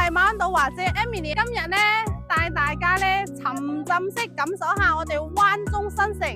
係馬鞍島華姐 Emily， 今日咧帶大家咧沉浸式感受下我哋灣中新城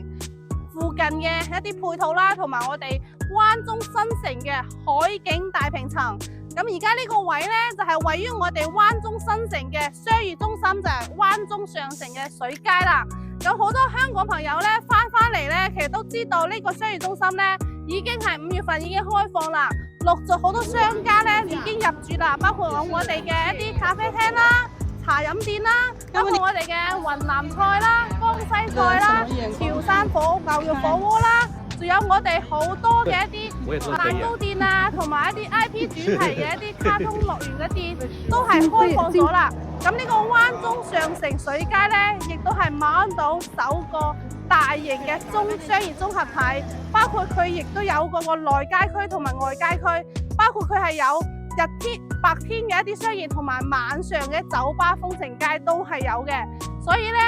附近嘅一啲配套啦，同埋我哋灣中新城嘅海景大平層。咁而家呢個位咧就係位於我哋灣中新城嘅商業中心，就係灣中上城嘅水街啦。咁好多香港朋友咧翻嚟咧，其實都知道呢個商業中心咧已經係5月份已經開放啦，陸續好多商家咧已經入駐啦，包括我哋嘅一啲咖啡廳啦、茶飲店啦，包括我哋嘅雲南菜啦、江西菜啦、潮汕牛肉火鍋啦，仲有我哋好多嘅一啲蛋糕店啊，同埋一啲 IP 主題嘅一啲卡通樂園嘅店都係開放咗啦。咁呢個灣中上城水街咧，亦都係馬鞍島首個大型嘅商業綜合體，包括佢亦都有個內街區同埋外街區，包括佢係有白天嘅一啲商業同埋晚上嘅酒吧風情街都係有嘅。所以咧，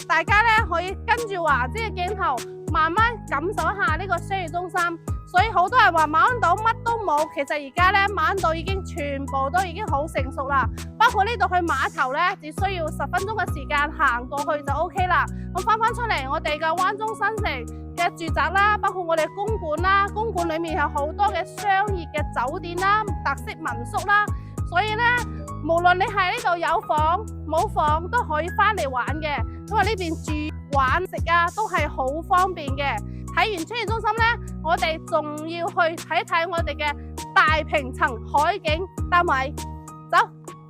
大家咧可以跟住華姐嘅鏡頭慢慢感受一下呢個商業中心。所以好多人話馬鞍島乜都冇，其實而家咧馬鞍島已經全部都已經好成熟啦。包括呢度去碼頭咧，只需要10分鐘嘅時間行過去就 OK 啦。咁翻出嚟，我哋嘅灣中新城嘅住宅啦，包括我哋公館啦，公館裡面有好多嘅商業嘅酒店啦、特色民宿啦。所以咧，無論你係呢度有房冇房都可以翻嚟玩嘅，因為呢邊住玩食啊都係好方便嘅。睇完商業中心咧，我哋仲要去睇一睇我哋嘅大平層海景單位。走，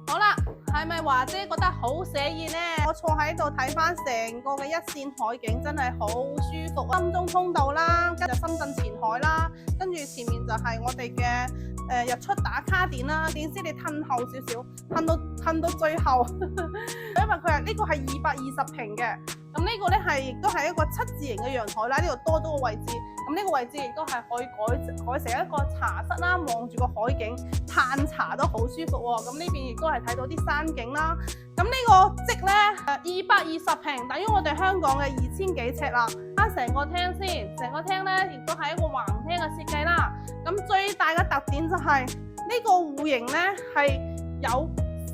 好啦，係咪華姐覺得好寫意呢？我坐喺度睇翻成個嘅一線海景，真係好舒服。深中通道啦，跟住深圳前海啦，跟住前面就係我哋嘅日出打卡點啦。點知你褪後少少，褪到最後，因為佢係呢個係220平嘅。咁呢個咧亦都係一個7字形嘅陽台啦，呢度多咗個位置。咁呢個位置亦都係可以改成一個茶室啦，望住個海景，嘆茶都好舒服喎。咁呢邊亦都係睇到啲山景啦。咁呢個積咧220平，等於我哋香港嘅2000幾尺啦。翻成個廳先，成個廳咧亦都係一個橫廳嘅設計啦。咁最大嘅特點就係呢個戶型咧係有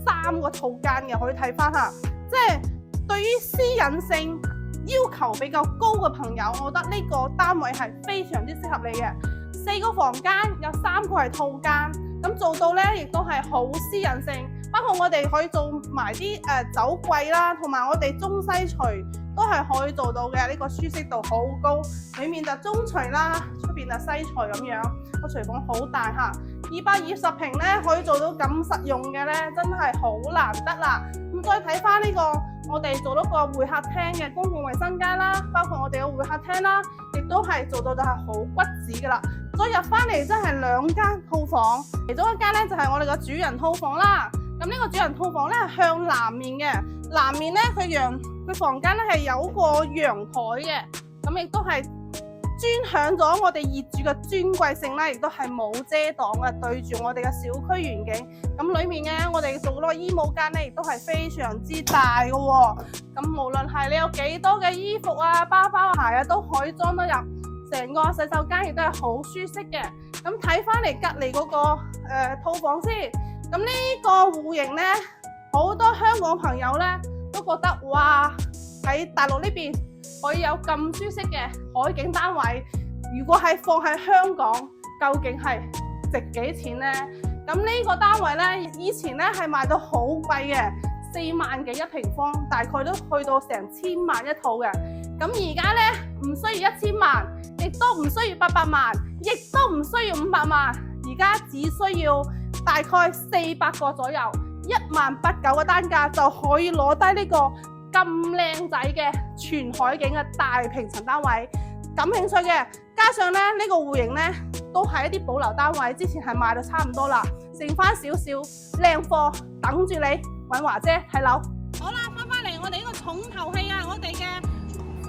3個套間嘅，可以睇翻下，即係對於私隱性要求比較高嘅朋友，我覺得呢個單位係非常之適合你嘅。4個房間有3個係套間，咁做到咧亦都係好私隱性。包括我哋可以做埋啲酒櫃啦，同埋我哋中西廚都係可以做到嘅。呢個舒適度好高，裡面就中廚啦，出邊就西廚咁樣。個廚房好大嚇，220平咧可以做到咁實用嘅咧，真係好難得啦。咁再睇翻呢個。我哋做咗個會客廳嘅公共衛生間啦，包括我哋嘅會客廳啦，亦都係做到就係好骨子噶啦。再入翻嚟真係2間套房，其中一間咧就係我哋嘅主人套房啦。咁呢個主人套房咧係向南面嘅，南面咧佢房間咧係有個陽台嘅，咁亦都係專享咗我哋業主嘅尊貴性啦，亦都係冇遮擋嘅，對住我哋嘅小區園景。咁裡面嘅我哋做嗰個衣帽間咧，亦都係非常之大嘅喎。咁無論係你有幾多嘅衣服啊、包包、鞋啊，都可以裝得入。成個洗手間亦都係好舒適嘅。咁睇翻嚟隔離嗰個套房先。咁呢個戶型咧，好多香港朋友咧都覺得哇，喺大陸呢邊可以有咁舒適嘅海景單位，如果係放喺香港，究竟係值幾錢呢？咁呢個單位咧，以前咧係賣到好貴嘅，4萬幾一平方，大概都去到成1000萬一套嘅。咁而家咧唔需要1000萬，亦都唔需要800萬，亦都唔需要500萬，而家只需要大概400個左右，18900嘅單價就可以攞低呢個咁靚仔嘅全海景嘅大平層單位。感興趣嘅，加上咧呢個戶型咧都係一啲保留單位，之前係賣到差唔多啦，剩翻少少靚貨等住你揾華姐睇樓。好啦，翻嚟我哋呢個重頭戲啊，我哋嘅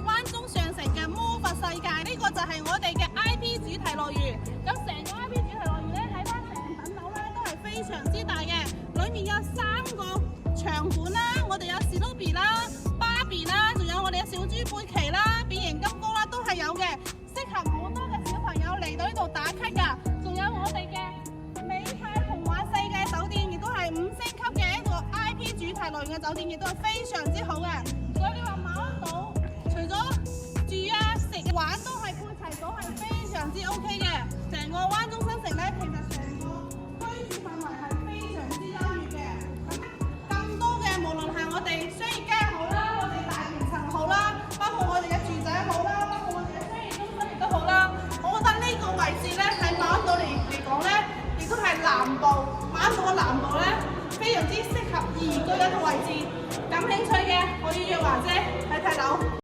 灣中上城嘅魔法世界，呢個就係我哋嘅 IP 主題樂園。咁成個 IP 主題樂園咧，睇翻成層樓咧都係非常之大嘅，裡面有3個場館啦，我哋有史努比啦、芭比啦，仲有我哋嘅小豬佩奇啦、變形金剛啦，都係有嘅，適合好多嘅小朋友嚟到呢度打卡㗎。仲有我哋嘅美泰童話世界酒店，亦都係5星級嘅一個齊類嘅酒店亦都係非常之好嘅。所以你話馬鞍島除咗住啊、食玩都係配齊咗，係非常之 OK 嘅。成個灣中新城咧，其實成個居住氛圍係非常之優越嘅。咁多嘅，無論係我哋商業街好啦，我哋大平層好啦，包括我哋嘅住宅好啦，包括我哋嘅商業中心亦都好啦。我覺得呢個位置咧，喺馬鞍島嚟講咧，亦都係南部馬鞍島嘅南部咧，非常之適合宜居嘅一個位置。感興趣嘅可以約華姐去睇樓。